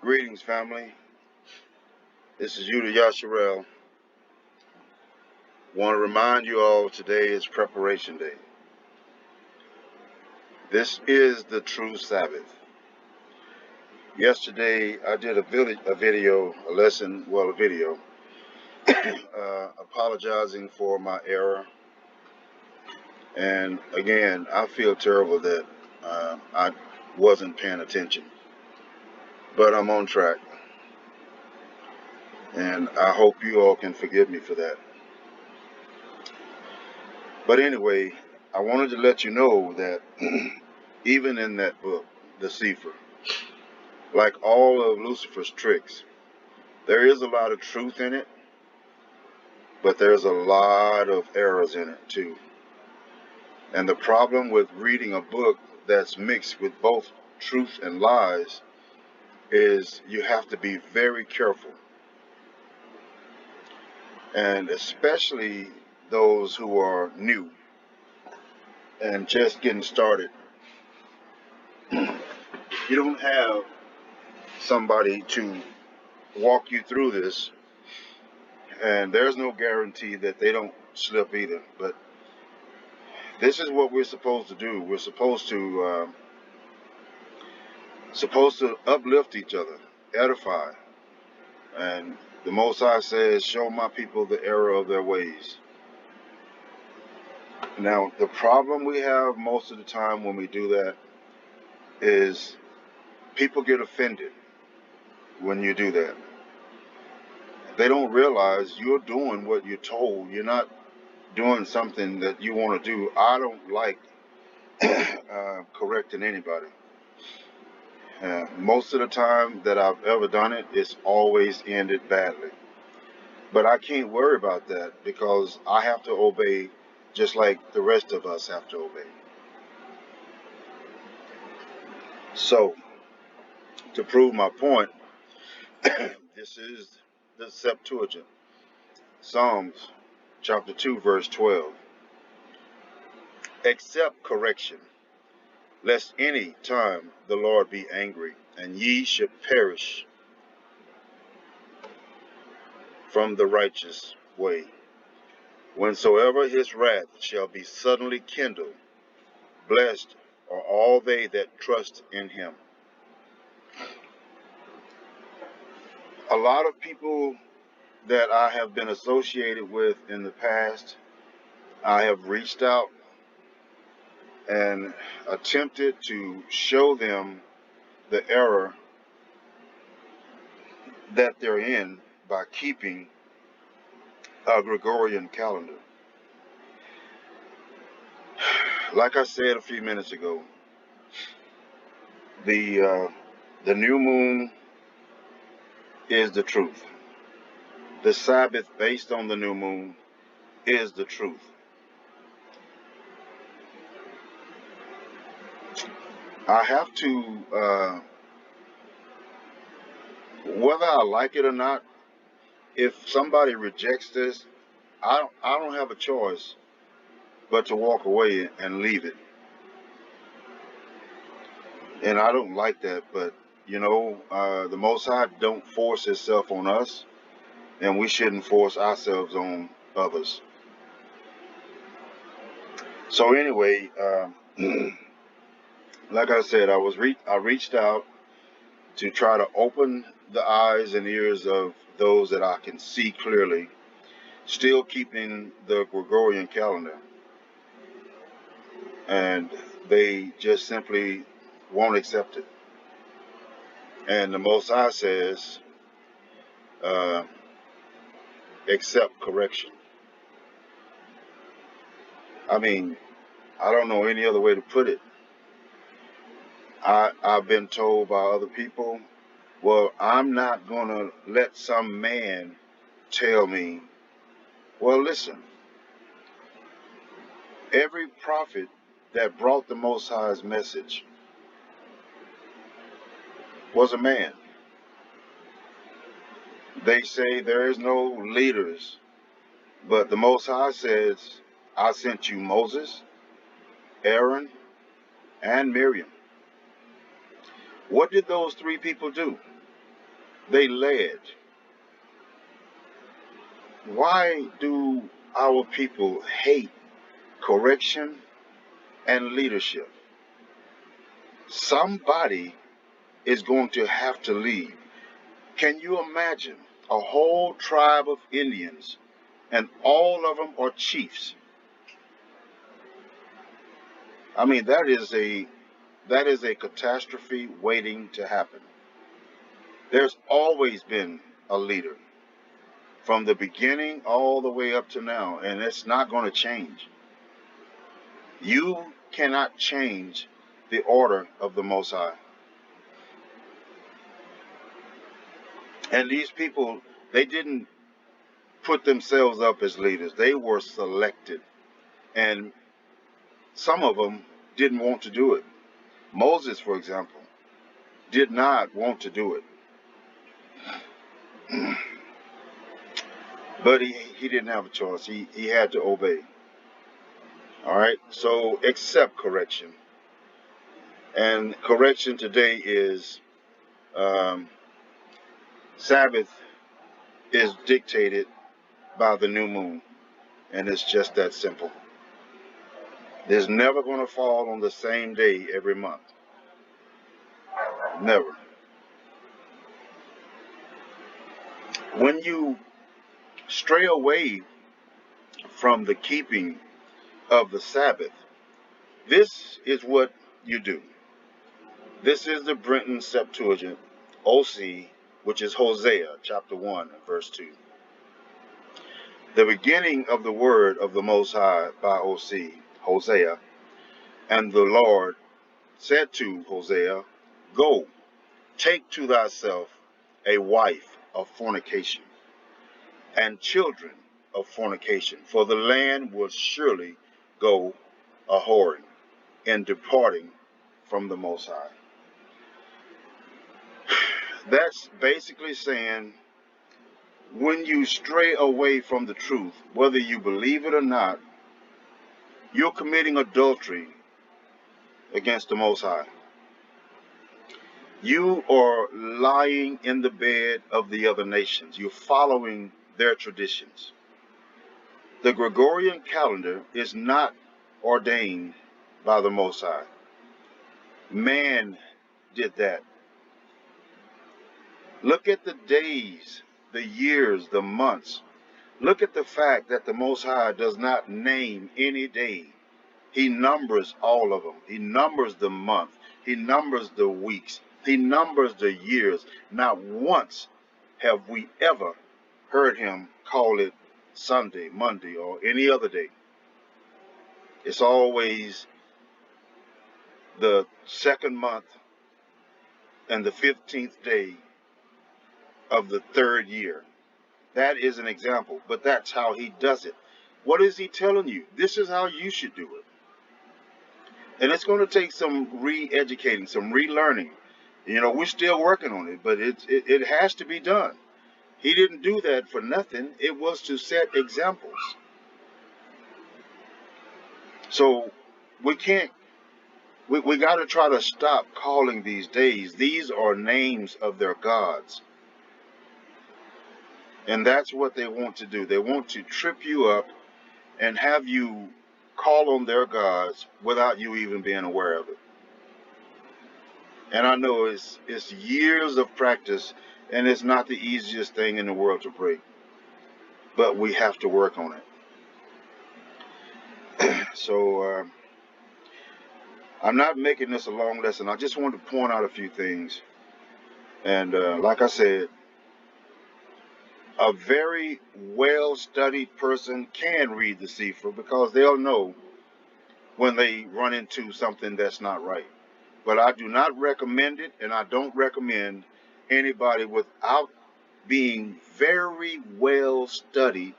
Greetings, family. This is YUDAHYAH. Want to remind you all today is preparation day. This is the true Sabbath. Yesterday, I did a video, apologizing for my error. And again, I feel terrible that I wasn't paying attention. But I'm on track. And I hope you all can forgive me for that. But anyway, I wanted to let you know that even in that book, The Sefer, like all of Lucifer's tricks, there is a lot of truth in it, but there's a lot of errors in it too. And the problem with reading a book that's mixed with both truth and lies is you have to be very careful. And especially those who are new and just getting started. You don't have somebody to walk you through this, and there's no guarantee that they don't slip either. But this is what we're supposed to do. We're supposed to uplift each other, edify, and the Most High says, "Show my people the error of their ways." Now, the problem we have most of the time when we do that is people get offended when you do that. They don't realize you're doing what you're told. You're not doing something that you want to do. I don't like correcting anybody. Most of the time that I've ever done it, it's always ended badly. But I can't worry about that because I have to obey just like the rest of us have to obey. So, to prove my point, this is the Septuagint, Psalms chapter 2, verse 12. Accept correction, lest any time the Lord be angry, and ye should perish from the righteous way. Whensoever his wrath shall be suddenly kindled, blessed are all they that trust in him. A lot of people that I have been associated with in the past, I have reached out and attempted to show them the error that they're in by keeping a Gregorian calendar. Like I said a few minutes ago, the new moon is the truth. The Sabbath based on the new moon is the truth. I have to, whether I like it or not, if somebody rejects this, I don't have a choice but to walk away and leave it. And I don't like that, but the Most High don't force Himself on us, and we shouldn't force ourselves on others. So anyway, like I said, I reached out to try to open the eyes and ears of those that I can see clearly, still keeping the Gregorian calendar, and they just simply won't accept it. And the Most High says, uh, accept correction. I mean, I don't know any other way to put it. I've been told by other people, well, I'm not going to let some man tell me. Well, listen, every prophet that brought the Most High's message was a man. They say there is no leaders, but the Most High says, I sent you Moses, Aaron, and Miriam. What did those three people do? They led. Why do our people hate correction and leadership? Somebody is going to have to lead. Can you imagine a whole tribe of Indians and all of them are chiefs? I mean, that is a catastrophe waiting to happen. There's always been a leader from the beginning all the way up to now, and it's not going to change. You cannot change the order of the Most High. And these people, they didn't put themselves up as leaders. They were selected. And some of them didn't want to do it. Moses, for example, did not want to do it. But he didn't have a choice. He had to obey. All right? So accept correction. And correction today is Sabbath is dictated by the new moon. And it's just that simple. There's never going to fall on the same day every month. Never. When you stray away from the keeping of the Sabbath, this is what you do. This is the Brenton Septuagint, OC, which is Hosea chapter 1 and verse 2. The beginning of the word of the Most High by OC, Hosea, and the Lord said to Hosea, Go, take to thyself a wife of fornication, and children of fornication, for the land will surely go a whoring and departing from the Most High. That's basically saying when you stray away from the truth, whether you believe it or not, you're committing adultery against the Most High. You are lying in the bed of the other nations. You're following their traditions. The Gregorian calendar is not ordained by the Most High. Man did that. Look at the days, the years, the months. Look at the fact that the Most High does not name any day. He numbers all of them. He numbers the month. He numbers the weeks. He numbers the years. Not once have we ever heard him call it Sunday, Monday, or any other day. It's always the second month and the 15th day of the third year. That is an example, but that's how he does it. What is he telling you? This is how you should do it. And it's going to take some re-educating, some relearning. You know, we're still working on it, but it has to be done. He didn't do that for nothing. It was to set examples. So we can't, we got to try to stop calling these days. These are names of their gods. And that's what they want to do. They want to trip you up and have you call on their gods without you even being aware of it. And I know it's years of practice, and it's not the easiest thing in the world to break. But we have to work on it. So I'm not making this a long lesson. I just want to point out a few things. And like I said, a very well-studied person can read the Sefer because they'll know when they run into something that's not right. But I do not recommend it, and I don't recommend anybody without being very well studied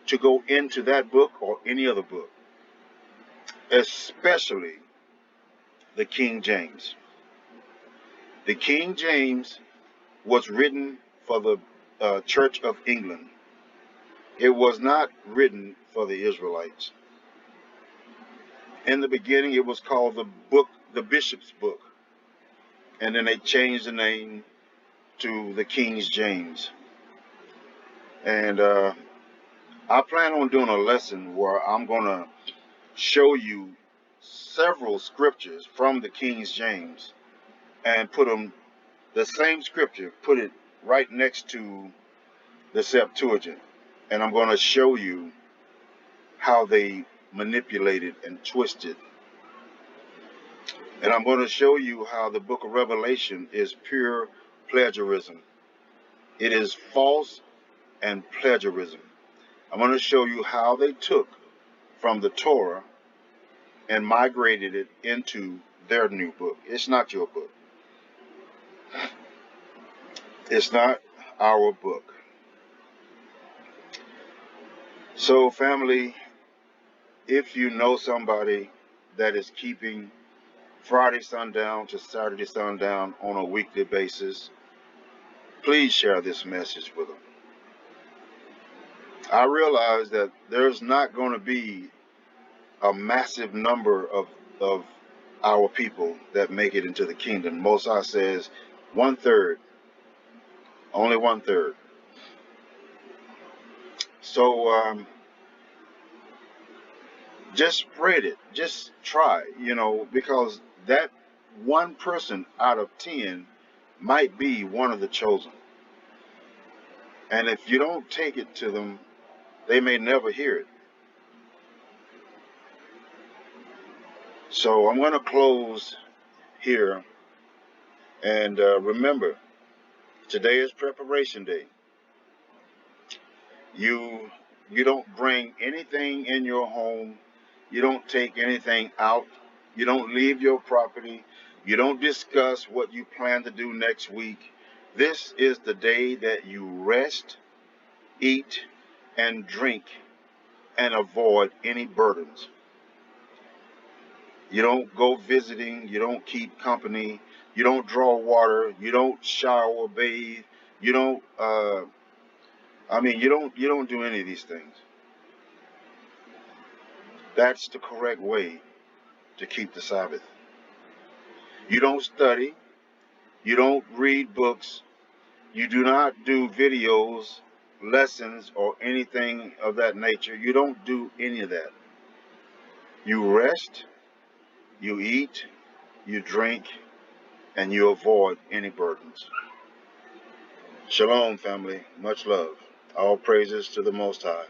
to go into that book or any other book, especially the King James. The King James was written for the Church of England. It was not written for the Israelites. In the beginning, it was called the Bishop's Book. And then they changed the name to the King James. And I plan on doing a lesson where I'm going to show you several scriptures from the King James and put them, the same scripture, put it right next to the Septuagint. And I'm going to show you how they manipulated and twisted. And I'm going to show you how the book of Revelation is pure plagiarism. It is false and plagiarism. I'm going to show you how they took from the Torah and migrated it into their new book. It's not your book. It's not our book. So, family, if you know somebody that is keeping Friday sundown to Saturday sundown on a weekly basis, please share this message with them. I realize that there's not going to be a massive number of our people that make it into the kingdom. Mosiah says 1/3, only 1/3. So just spread it, just try, because that one person out of 10 might be one of the chosen. And if you don't take it to them, they may never hear it. So I'm going to close here. And remember, today is preparation day. You don't bring anything in your home. You don't take anything out. You don't leave your property. You don't discuss what you plan to do next week. This is the day that you rest, eat, and drink, and avoid any burdens. You don't go visiting. You don't keep company. You don't draw water. You don't shower, bathe. You don't. You don't do any of these things. That's the correct way to keep the Sabbath. You don't study. You don't read books. You do not do videos, lessons, or anything of that nature. You don't do any of that. You rest, you eat, you drink, and you avoid any burdens. Shalom, family. Much love. All praises to the Most High.